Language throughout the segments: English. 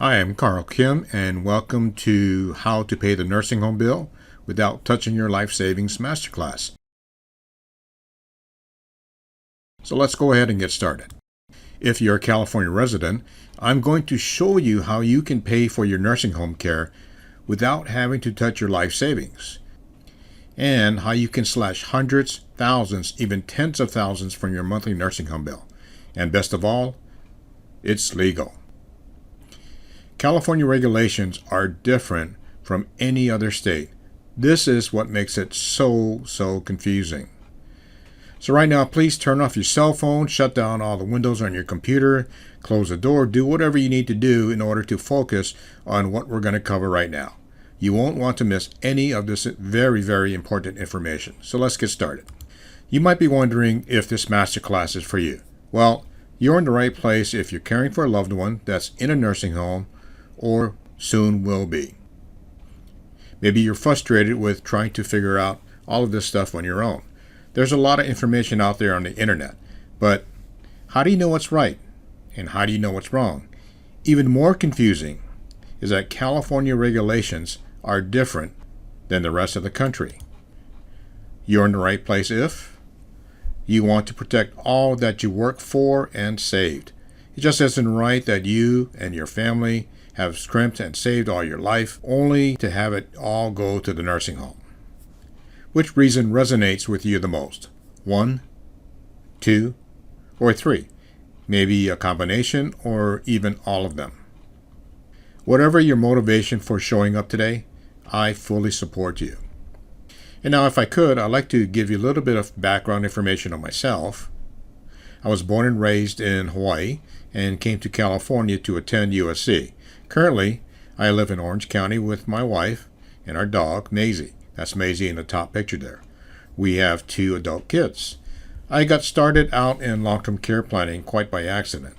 Hi, I'm Karl Kim, and welcome to How to Pay the Nursing Home Bill Without Touching Your Life Savings Masterclass. So let's go ahead and get started. If you're a California resident, I'm going to show you how you can pay for your nursing home care without having to touch your life savings, and how you can slash hundreds, thousands, even tens of thousands from your monthly nursing home bill. And best of all, it's legal. California regulations are different from any other state. This is what makes it so confusing. So right now, please turn off your cell phone, shut down all the windows on your computer, close the door, do whatever you need to do in order to focus on what we're going to cover right now. You won't want to miss any of this very important information. So let's get started. You might be wondering if this masterclass is for you. Well, you're in the right place if you're caring for a loved one that's in a nursing home or soon will be. Maybe you're frustrated with trying to figure out all of this stuff on your own. There's a lot of information out there on the internet, but how do you know what's right? And how do you know what's wrong? Even more confusing is that California regulations are different than the rest of the country. You're in the right place if you want to protect all that you work for and saved. It just isn't right that you and your family have scrimped and saved all your life only to have it all go to the nursing home. Which reason resonates with you the most? 1, 2, or 3? Maybe a combination or even all of them. Whatever your motivation for showing up today, I fully support you. And now if I could, I'd like to give you a little bit of background information on myself. I was born and raised in Hawaii and came to California to attend USC. Currently, I live in Orange County with my wife and our dog, Maisie. That's Maisie in the top picture there. We have 2 adult kids. I got started out in long-term care planning quite by accident.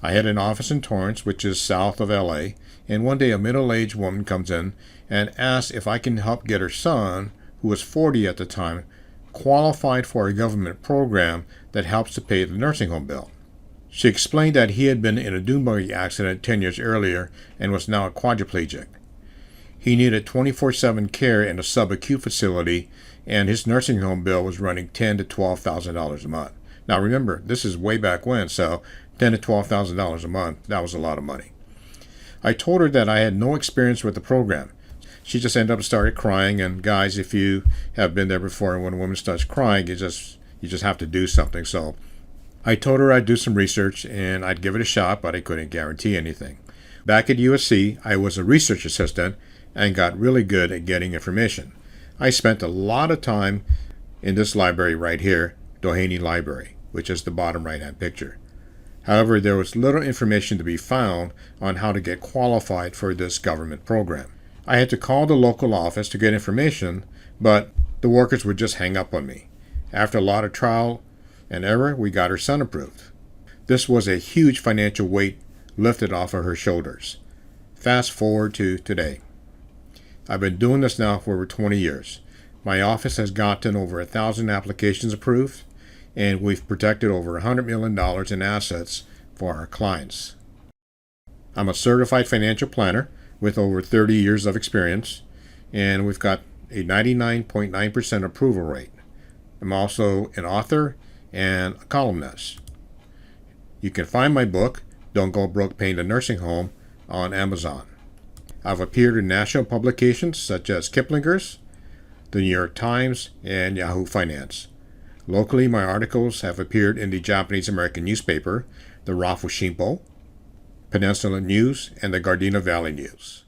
I had an office in Torrance, which is south of LA, and one day a middle-aged woman comes in and asks if I can help get her son, who was 40 at the time, qualified for a government program that helps to pay the nursing home bill. She explained that he had been in a dune buggy accident 10 years earlier and was now a quadriplegic. He needed 24/7 care in a subacute facility, and his nursing home bill was running $10,000 to $12,000 a month. Now remember, this is way back when, so $10,000 to $12,000 a month, that was a lot of money. I told her that I had no experience with the program. She just ended up started crying, and guys, if you have been there before and when a woman starts crying, you just have to do something. So I told her I'd do some research and I'd give it a shot, but I couldn't guarantee anything. Back at USC, I was a research assistant and got really good at getting information. I spent a lot of time in this library right here, Doheny Library, which is the bottom right-hand picture. However, there was little information to be found on how to get qualified for this government program. I had to call the local office to get information, but the workers would just hang up on me. After a lot of trial and error, we got her son approved. This was a huge financial weight lifted off of her shoulders. Fast forward to today. I've been doing this now for over 20 years. My office has gotten over 1,000 applications approved, and we've protected over $100 million in assets for our clients. I'm a certified financial planner with over 30 years of experience, and we've got a 99.9% approval rate. I'm also an author and a columnist. You can find my book, Don't Go Broke Paying the Nursing Home, on Amazon. I've appeared in national publications such as Kiplinger's, the New York Times, and Yahoo Finance. Locally, my articles have appeared in the Japanese American newspaper, the Rafu Shimpo, Peninsula News, and the Gardena Valley News.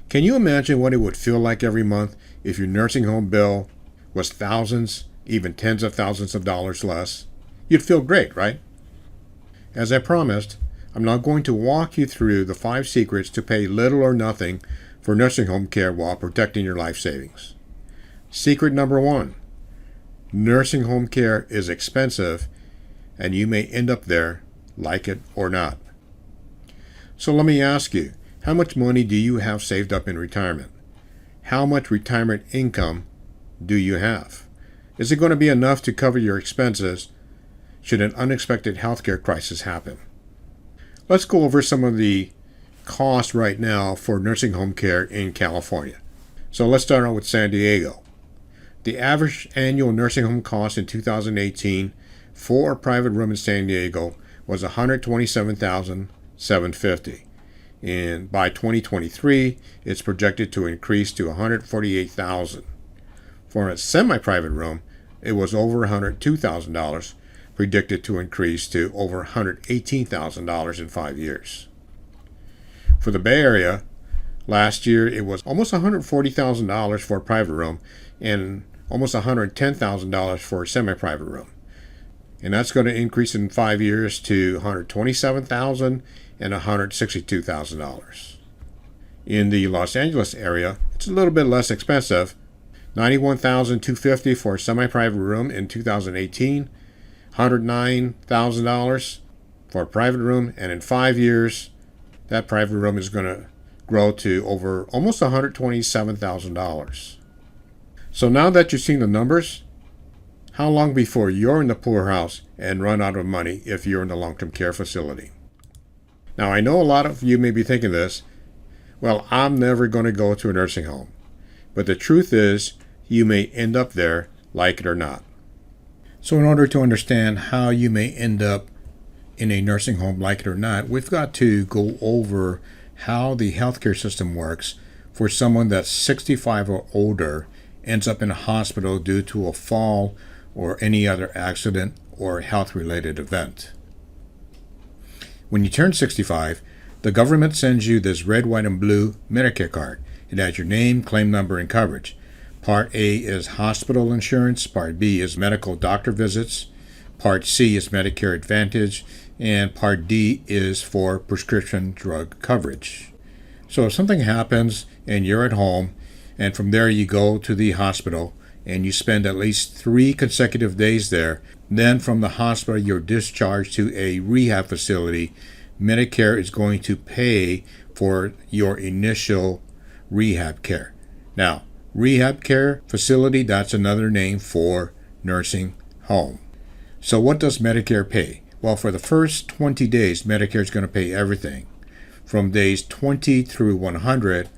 Can you imagine what it would feel like every month if your nursing home bill was thousands, even tens of thousands of dollars less? You'd feel great, right? As I promised, I'm now going to walk you through the 5 secrets to pay little or nothing for nursing home care while protecting your life savings. Secret number 1. Nursing home care is expensive, and you may end up there, like it or not. So let me ask you, how much money do you have saved up in retirement? How much retirement income do you have? Is it going to be enough to cover your expenses should an unexpected healthcare crisis happen? Let's go over some of the cost right now for nursing home care in California. So let's start out with San Diego. The average annual nursing home cost in 2018 for a private room in San Diego was $127,750. And by 2023, it's projected to increase to $148,000. For a semi-private room, it was over $102,000, predicted to increase to over $118,000 in 5 years. For the Bay Area, last year it was almost $140,000 for a private room and almost $110,000 for a semi-private room. And that's going to increase in 5 years to $127,000 and $162,000. In the Los Angeles area, it's a little bit less expensive. $91,250 for a semi-private room in 2018, $109,000 for a private room, and in 5 years, that private room is going to grow to over almost $127,000. So now that you've seen the numbers, how long before you're in the poorhouse and run out of money if you're in a long-term care facility? Now, I know a lot of you may be thinking this, well, I'm never going to go to a nursing home. But the truth is, you may end up there, like it or not. So in order to understand how you may end up in a nursing home, like it or not, we've got to go over how the healthcare system works for someone that's 65 or older, ends up in a hospital due to a fall or any other accident or health-related event. When you turn 65, the government sends you this red, white, and blue Medicare card. It has your name, claim number, and coverage. Part A is hospital insurance. Part B is medical doctor visits. Part C is Medicare Advantage. And Part D is for prescription drug coverage. So if something happens and you're at home, and from there you go to the hospital, and you spend at least 3 consecutive days there, then from the hospital you're discharged to a rehab facility, Medicare is going to pay for your initial rehab care. Now, rehab care facility, that's another name for nursing home. So what does Medicare pay? Well, for the first 20 days, Medicare is going to pay everything. From days 20 through 100,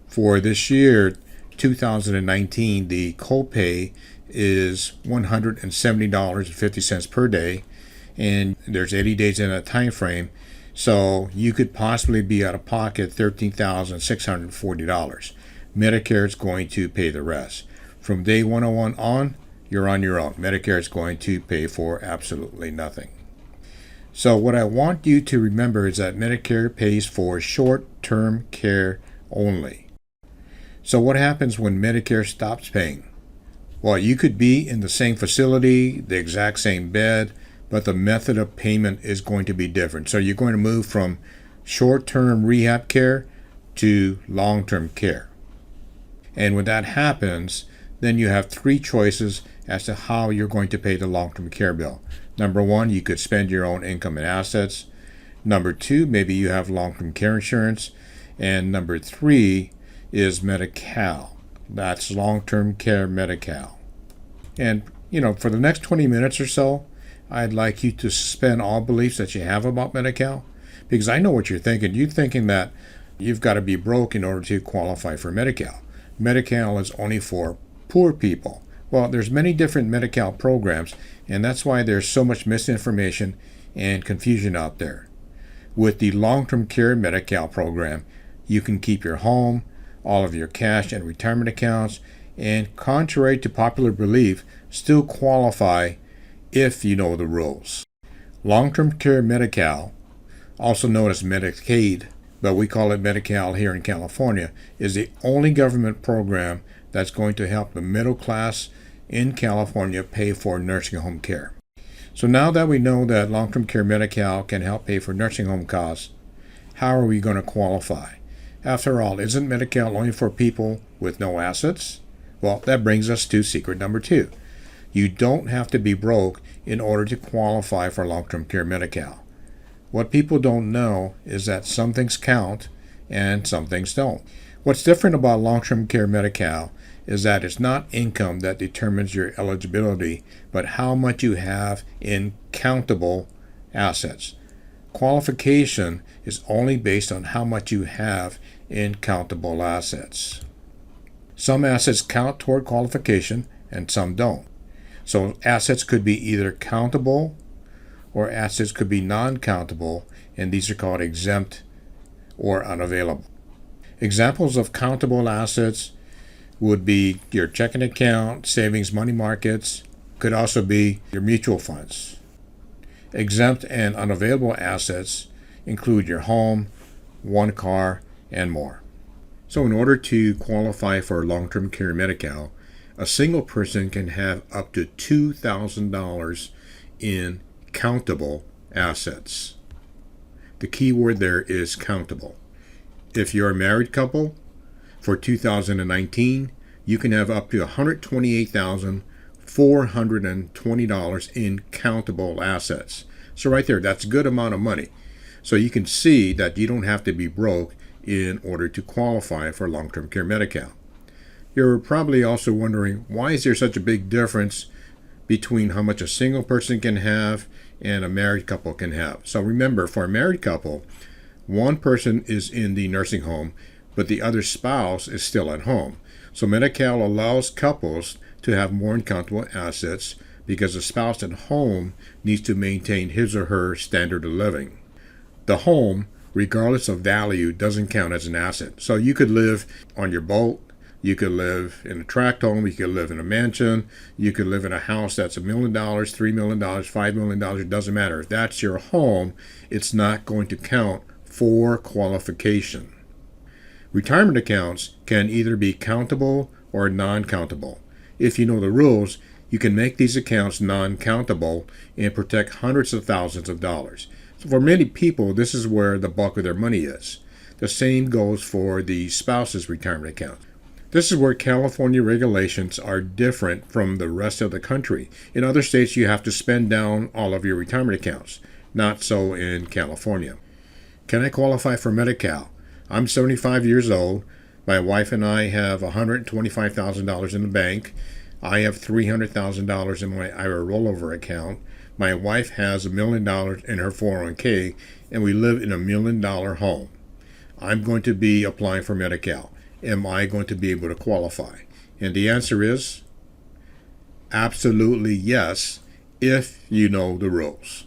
for this year, 2019, the copay is $170.50 per day, and there's 80 days in that time frame. So you could possibly be out of pocket $13,640. Medicare is going to pay the rest. From day 101 on, you're on your own. Medicare is going to pay for absolutely nothing. So what I want you to remember is that Medicare pays for short-term care only. So what happens when Medicare stops paying? Well, you could be in the same facility, the exact same bed, but the method of payment is going to be different. So you're going to move from short-term rehab care to long-term care. And when that happens, then you have 3 choices as to how you're going to pay the long-term care bill. Number 1, you could spend your own income and assets. Number 2, maybe you have long-term care insurance. And number 3 is Medi-Cal. That's long-term care Medi-Cal. And, for the next 20 minutes or so, I'd like you to suspend all beliefs that you have about Medi-Cal, because I know what you're thinking. You're thinking that you've got to be broke in order to qualify for Medi-Cal. Medi-Cal is only for poor people. Well, there's many different Medi-Cal programs, and that's why there's so much misinformation and confusion out there. With the long-term care Medi-Cal program, you can keep your home, all of your cash and retirement accounts, and contrary to popular belief, still qualify if you know the rules. Long-term care Medi-Cal, also known as Medicaid, but we call it Medi-Cal here in California, is the only government program that's going to help the middle class in California pay for nursing home care. So now that we know that long-term care Medi-Cal can help pay for nursing home costs, how are we going to qualify? After all, isn't Medi-Cal only for people with no assets? Well, that brings us to secret number 2. You don't have to be broke in order to qualify for long-term care Medi-Cal. What people don't know is that some things count and some things don't. What's different about long-term care Medi-Cal is that it's not income that determines your eligibility, but how much you have in countable assets. Qualification is only based on how much you have in countable assets. Some assets count toward qualification and some don't. So assets could be either countable or assets could be non-countable, and these are called exempt or unavailable. Examples of countable assets would be your checking account, savings, money markets, could also be your mutual funds. Exempt and unavailable assets include your home, one car, and more. So in order to qualify for long-term care Medi-Cal, a single person can have up to $2,000 in countable assets. The key word there is countable. If you're a married couple, for 2019, you can have up to $128,420 in countable assets. So right there, that's a good amount of money. So you can see that you don't have to be broke in order to qualify for long-term care Medi-Cal. You're probably also wondering, why is there such a big difference between how much a single person can have and a married couple can have? So remember, for a married couple, one person is in the nursing home, but the other spouse is still at home. So Medi-Cal allows couples to have more countable assets because the spouse at home needs to maintain his or her standard of living. The home, regardless of value, doesn't count as an asset. So you could live on your boat, you could live in a tract home, you could live in a mansion, you could live in a house that's $1 million, $3 million, $5 million, it doesn't matter. If that's your home, it's not going to count for qualification. Retirement accounts can either be countable or non-countable. If you know the rules, you can make these accounts non-countable and protect hundreds of thousands of dollars. So for many people, this is where the bulk of their money is. The same goes for the spouse's retirement account. This is where California regulations are different from the rest of the country. In other states, you have to spend down all of your retirement accounts. Not so in California. Can I qualify for Medi-Cal? I'm 75 years old. My wife and I have $125,000 in the bank. I have $300,000 in my IRA rollover account. My wife has $1 million in her 401k, and we live in a $1 million home. I'm going to be applying for Medi-Cal. Am I going to be able to qualify? And the answer is absolutely yes, if you know the rules.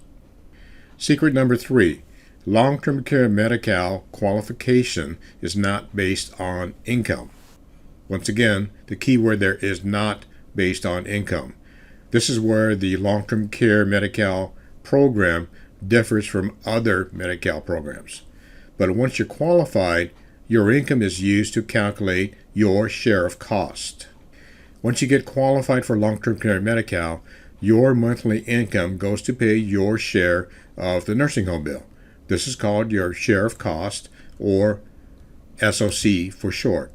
Secret number 3, long-term care Medi-Cal qualification is not based on income. Once again, the key word there is not based on income. This is where the long-term care Medi-Cal program differs from other Medi-Cal programs. But once you're qualified, your income is used to calculate your share of cost. Once you get qualified for long-term care Medi-Cal, your monthly income goes to pay your share of the nursing home bill. This is called your share of cost, or SOC for short.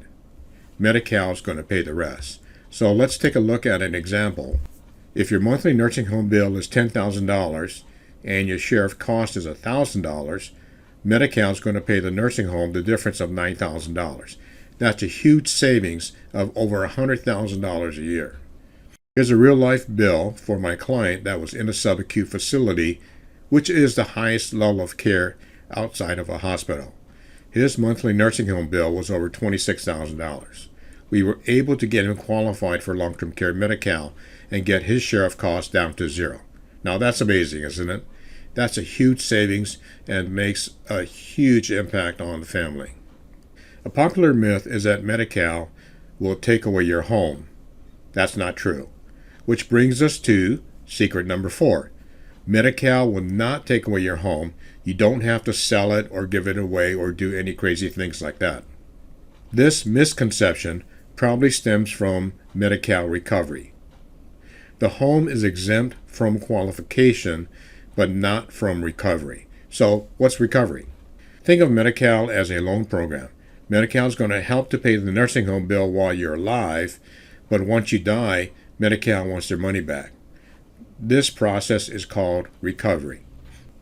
Medi-Cal is going to pay the rest. So let's take a look at an example. If your monthly nursing home bill is $10,000 and your share of cost is $1,000, Medi-Cal is going to pay the nursing home the difference of $9,000. That's a huge savings of over $100,000 a year. Here's a real-life bill for my client that was in a subacute facility, which is the highest level of care outside of a hospital. His monthly nursing home bill was over $26,000. We were able to get him qualified for long-term care Medi-Cal and get his share of costs down to zero. Now that's amazing, isn't it? That's a huge savings and makes a huge impact on the family. A popular myth is that Medi-Cal will take away your home. That's not true. Which brings us to secret number 4. Medi-Cal will not take away your home. You don't have to sell it or give it away or do any crazy things like that. This misconception probably stems from Medi-Cal recovery. The home is exempt from qualification, but not from recovery. So what's recovery? Think of Medi-Cal as a loan program. Medi-Cal is going to help to pay the nursing home bill while you're alive, but once you die, Medi-Cal wants their money back. This process is called recovery.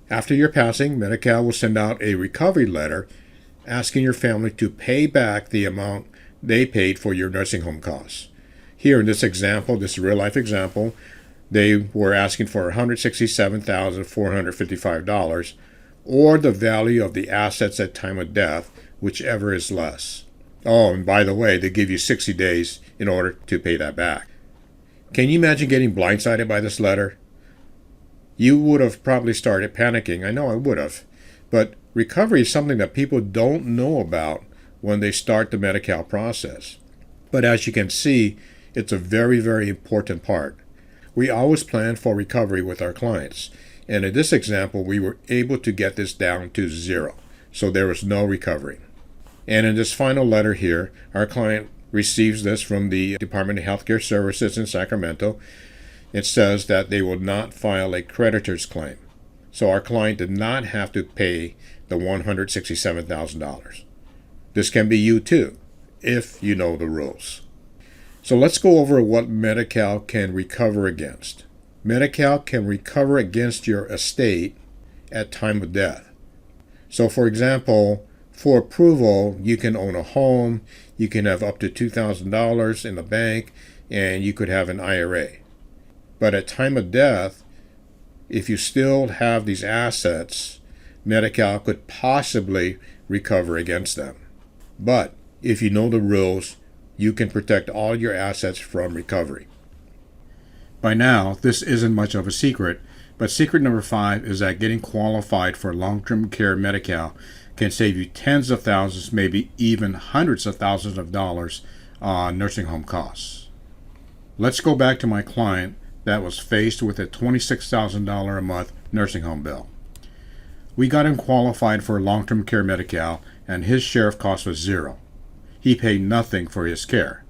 After your passing, Medi-Cal will send out a recovery letter asking your family to pay back the amount they paid for your nursing home costs. Here in this example, this real-life example, they were asking for $167,455, or the value of the assets at time of death, whichever is less. Oh, and by the way, they give you 60 days in order to pay that back. Can you imagine getting blindsided by this letter? You would have probably started panicking. I know I would have. But recovery is something that people don't know about when they start the Medi-Cal process. But as you can see, it's a very, very important part. We always plan for recovery with our clients. And in this example, we were able to get this down to 0. So there was no recovery. And in this final letter here, our client receives this from the Department of Healthcare Services in Sacramento. It says that they will not file a creditor's claim. So our client did not have to pay the $167,000. This can be you too, if you know the rules. So let's go over what Medi-Cal can recover against. Medi-Cal can recover against your estate at time of death. So for example, for approval, you can own a home, you can have up to $2,000 in the bank, and you could have an IRA. But at time of death, if you still have these assets, Medi-Cal could possibly recover against them. But if you know the rules, you can protect all your assets from recovery. By now, this isn't much of a secret, but secret number 5 is that getting qualified for long-term care Medi-Cal can save you tens of thousands, maybe even hundreds of thousands of dollars on nursing home costs. Let's go back to my client that was faced with a $26,000 a month nursing home bill. We got him qualified for long-term care Medi-Cal, and his share of cost was 0. He paid nothing for his care.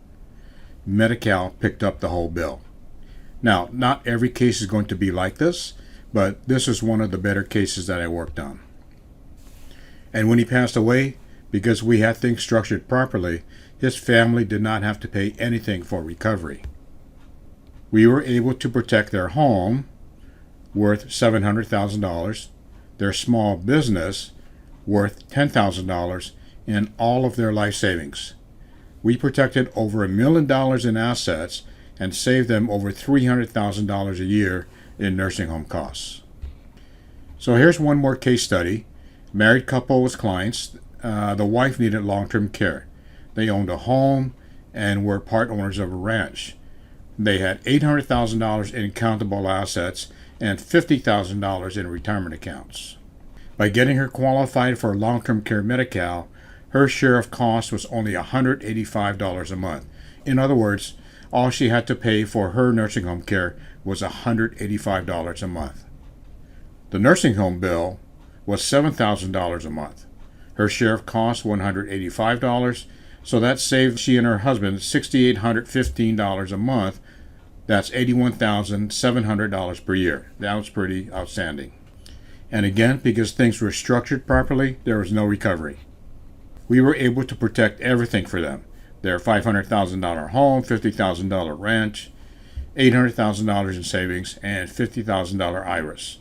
Medi-Cal picked up the whole bill. Now, not every case is going to be like this, but this is one of the better cases that I worked on. And when he passed away, because we had things structured properly, his family did not have to pay anything for recovery. We were able to protect their home, worth $700,000, their small business, worth $10,000, and all of their life savings. We protected over $1 million in assets and saved them over $300,000 a year in nursing home costs. So here's one more case study. Married couple was clients. The wife needed long-term care. They owned a home and were part owners of a ranch. They had $800,000 in countable assets and $50,000 in retirement accounts. By getting her qualified for long-term care Medi-Cal, her share of cost was only $185 a month. In other words, all she had to pay for her nursing home care was $185 a month. The nursing home bill was $7,000 a month. Her share of cost $185, so that saved she and her husband $6,815 a month. That's $81,700 per year. That was pretty outstanding. And again, because things were structured properly, there was no recovery. We were able to protect everything for them. Their $500,000 home, $50,000 ranch, $800,000 in savings, and $50,000 IRAs.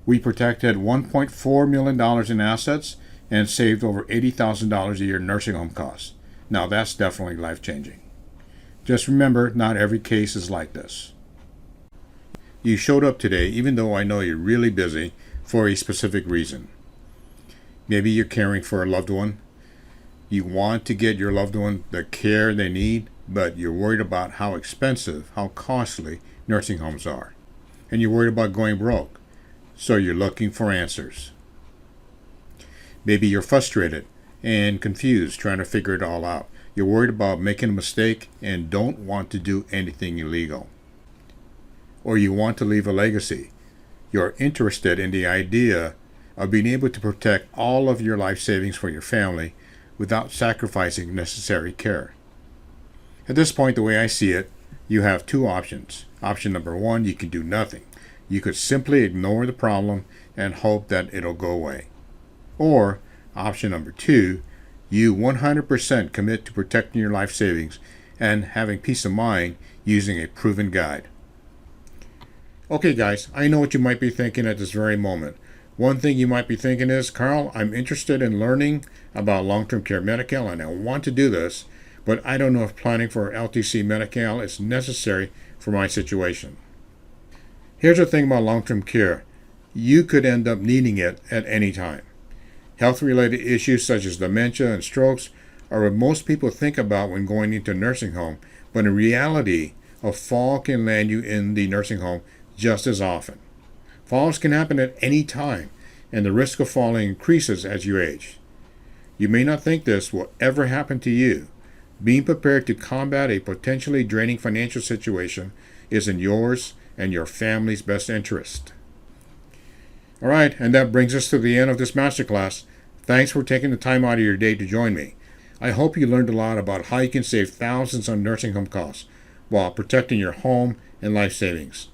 We protected $1.4 million in assets and saved over $80,000 a year in nursing home costs. Now that's definitely life-changing. Just remember, not every case is like this. You showed up today, even though I know you're really busy, for a specific reason. Maybe you're caring for a loved one. You want to get your loved one the care they need, but you're worried about how expensive, how costly nursing homes are. And you're worried about going broke. So you're looking for answers. Maybe you're frustrated and confused trying to figure it all out. You're worried about making a mistake and don't want to do anything illegal. Or you want to leave a legacy. You're interested in the idea of being able to protect all of your life savings for your family without sacrificing necessary care. At this point, the way I see it, you have two options. Option number 1, you can do nothing. You could simply ignore the problem and hope that it'll go away. Or option number 2, you 100% commit to protecting your life savings and having peace of mind using a proven guide. Okay guys, I know what you might be thinking at this very moment. One thing you might be thinking is, Karl, I'm interested in learning about long-term care Medi-Cal and I want to do this, but I don't know if planning for LTC Medi-Cal is necessary for my situation. Here's the thing about long-term care. you could end up needing it at any time. Health-related issues such as dementia and strokes are what most people think about when going into a nursing home, but in reality, a fall can land you in the nursing home just as often. Falls can happen at any time, and the risk of falling increases as you age. You may not think this will ever happen to you. Being prepared to combat a potentially draining financial situation is in yours and your family's best interest. All right, and that brings us to the end of this masterclass. Thanks for taking the time out of your day to join me. I hope you learned a lot about how you can save thousands on nursing home costs while protecting your home and life savings.